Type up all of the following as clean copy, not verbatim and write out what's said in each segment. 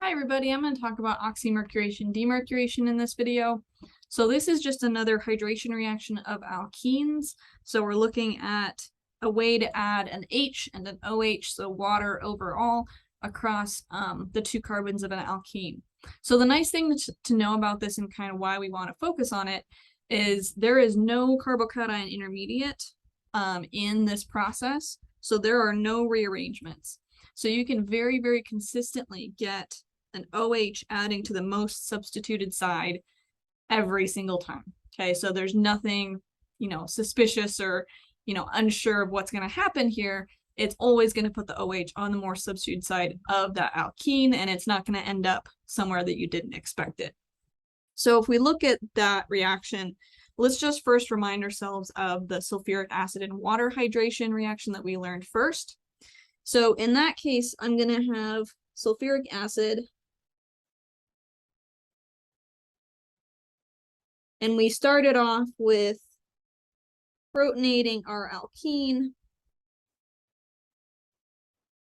Hi everybody, I'm going to talk about oxymercuration-demercuration in this video. So this is just another hydration reaction of alkenes. So we're looking at a way to add an H and an OH, so water overall, across the two carbons of an alkene. So the nice thing to know about this and kind of why we want to focus on it is there is no carbocation intermediate in this process. So there are no rearrangements. So you can very, very consistently get an OH adding to the most substituted side every single time. Okay, so there's nothing, suspicious or, unsure of what's going to happen here. It's always going to put the OH on the more substituted side of that alkene, and it's not going to end up somewhere that you didn't expect it. So if we look at that reaction, let's just first remind ourselves of the sulfuric acid and water hydration reaction that we learned first. So in that case, I'm going to have sulfuric acid, and we started off with protonating our alkene.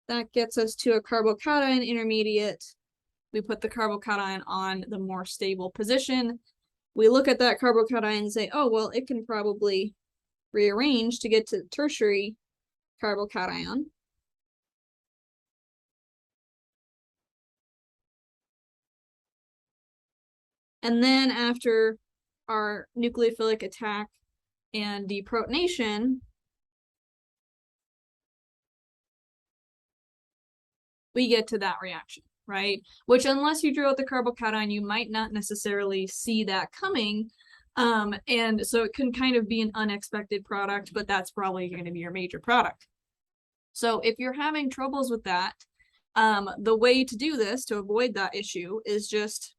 That gets us to a carbocation intermediate. We put the carbocation on the more stable position. We look at that carbocation and say, oh, well, it can probably rearrange to get to tertiary carbocation. And then after our nucleophilic attack and deprotonation, we get to that reaction, right? Which, unless you drew out the carbocation, you might not necessarily see that coming. And so it can kind of be an unexpected product, but that's probably going to be your major product. So if you're having troubles with that, the way to do this, to avoid that issue, is just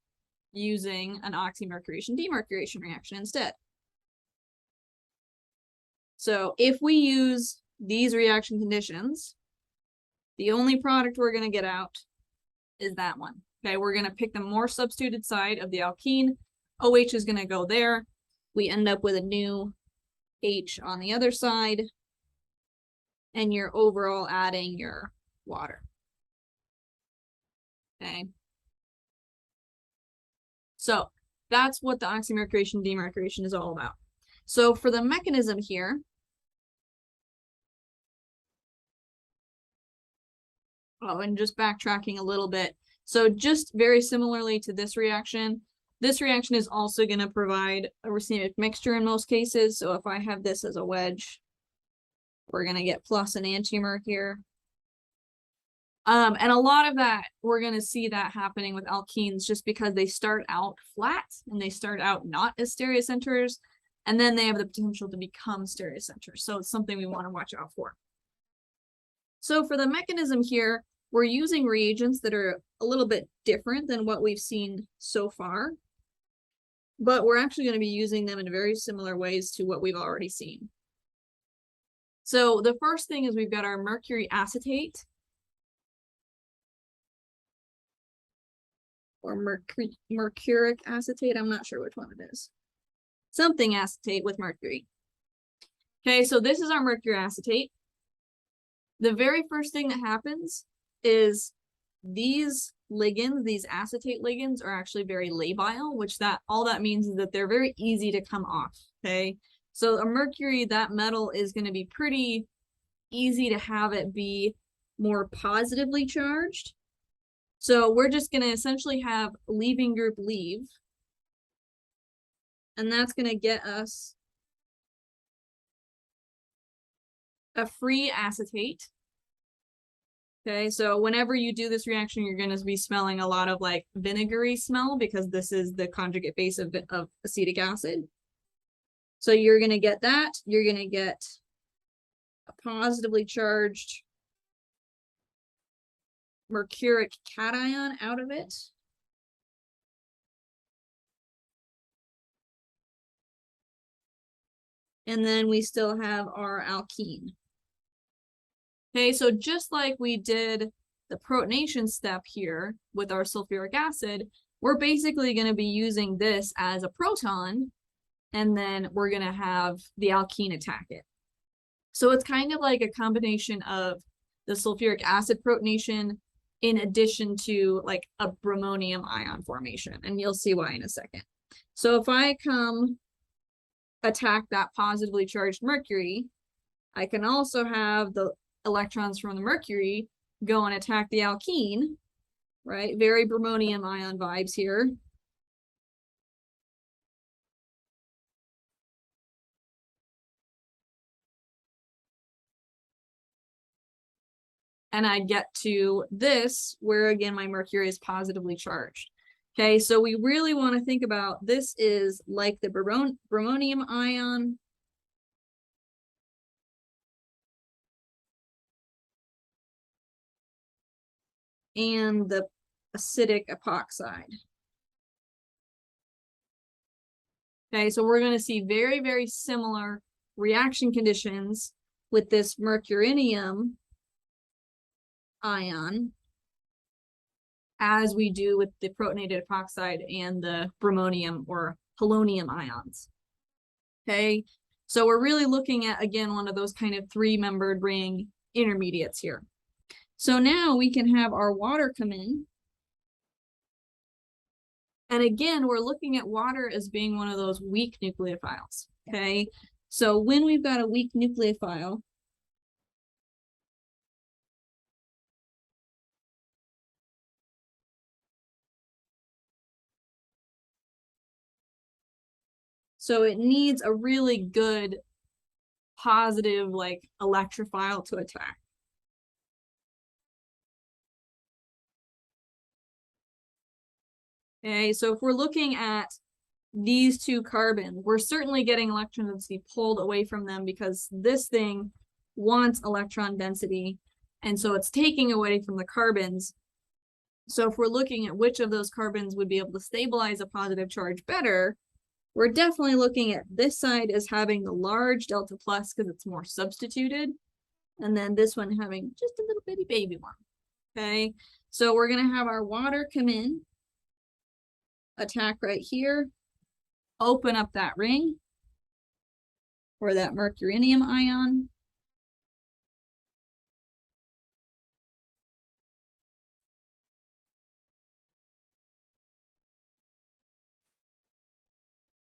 using an oxymercuration-demercuration reaction instead. So if we use these reaction conditions, the only product we're going to get out is that one. Okay, we're going to pick the more substituted side of the alkene. OH is going to go there. We end up with a new H on the other side. And you're overall adding your water. Okay. So that's what the oxymercuration-demercuration is all about. So for the mechanism here, and just backtracking a little bit. So just very similarly to this reaction is also going to provide a racemic mixture in most cases. So if I have this as a wedge, we're going to get plus an enantiomer here. And a lot of that, we're going to see that happening with alkenes just because they start out flat and they start out not as stereocenters, and then they have the potential to become stereocenters. So it's something we want to watch out for. So for the mechanism here, we're using reagents that are a little bit different than what we've seen so far, but we're actually going to be using them in very similar ways to what we've already seen. So the first thing is we've got our mercury acetate, or mercuric acetate. I'm not sure which one it is. Something acetate with mercury. Okay, so this is our mercury acetate. The very first thing that happens is these ligands, these acetate ligands, are actually very labile, which all that means is that they're very easy to come off. Okay, so a mercury, that metal, is going to be pretty easy to have it be more positively charged. So we're just going to essentially have leaving group leave, and that's going to get us a free acetate. Okay, so whenever you do this reaction, you're going to be smelling a lot of like vinegary smell because this is the conjugate base of acetic acid. So you're going to get that. You're going to get a positively charged mercuric cation out of it. And then we still have our alkene. Okay, so just like we did the protonation step here with our sulfuric acid, we're basically going to be using this as a proton, and then we're going to have the alkene attack it. So it's kind of like a combination of the sulfuric acid protonation in addition to like a bromonium ion formation, and you'll see why in a second. So if I come attack that positively charged mercury, I can also have the electrons from the mercury go and attack the alkene, right? Very bromonium ion vibes here. And I get to this, where again, my mercury is positively charged. Okay, so we really want to think about this is like the bromonium ion. And the acidic epoxide. Okay, so we're going to see very, very similar reaction conditions with this mercurinium ion as we do with the protonated epoxide and the bromonium or polonium ions. Okay, so we're really looking at, again, one of those kind of three-membered ring intermediates here. So now we can have our water come in. And again, we're looking at water as being one of those weak nucleophiles, okay? So when we've got a weak nucleophile, so it needs a really good positive like electrophile to attack. Okay, so if we're looking at these two carbons, we're certainly getting electron density pulled away from them because this thing wants electron density, and so it's taking away from the carbons. So if we're looking at which of those carbons would be able to stabilize a positive charge better, we're definitely looking at this side as having the large delta plus because it's more substituted, and then this one having just a little bitty baby one. Okay, so we're going to have our water come in, attack right here, open up that ring or that mercurinium ion.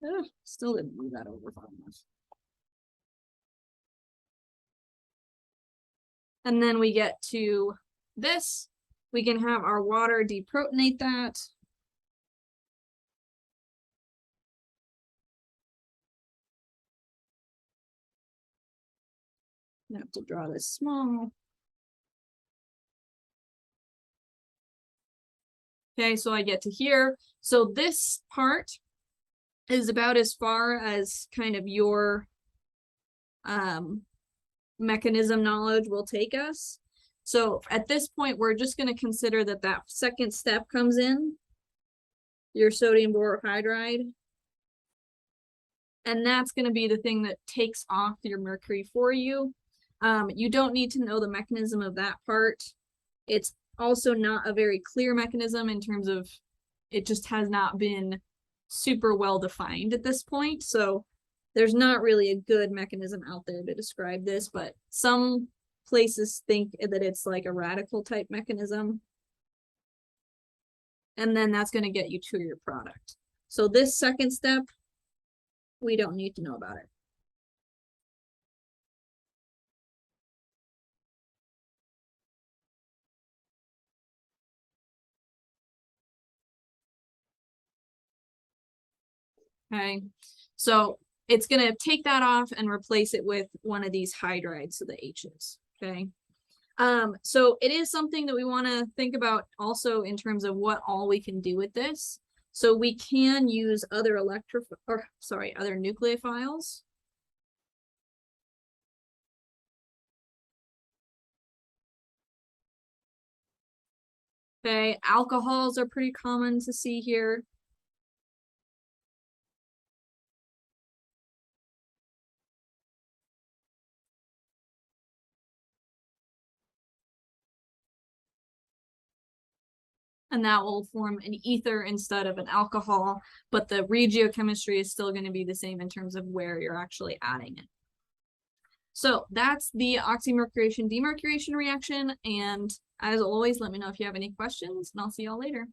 Ugh, still didn't move that over far enough. And then we get to this. We can have our water deprotonate that. I have to draw this small. Okay, so I get to here. So this part is about as far as kind of your mechanism knowledge will take us. So at this point, we're just going to consider that that second step comes in, your sodium borohydride. And that's going to be the thing that takes off your mercury for you. You don't need to know the mechanism of that part. It's also not a very clear mechanism in terms of it just has not been super well defined at this point. So there's not really a good mechanism out there to describe this, but some places think that it's like a radical type mechanism. And then that's going to get you to your product. So this second step, we don't need to know about it. Okay, so it's going to take that off and replace it with one of these hydrides, so the H's. Okay, so it is something that we want to think about also in terms of what all we can do with this. So we can use other other nucleophiles. Okay, alcohols are pretty common to see here. And that will form an ether instead of an alcohol, but the regiochemistry is still going to be the same in terms of where you're actually adding it. So that's the oxymercuration-demercuration reaction. And as always, let me know if you have any questions, and I'll see y'all later.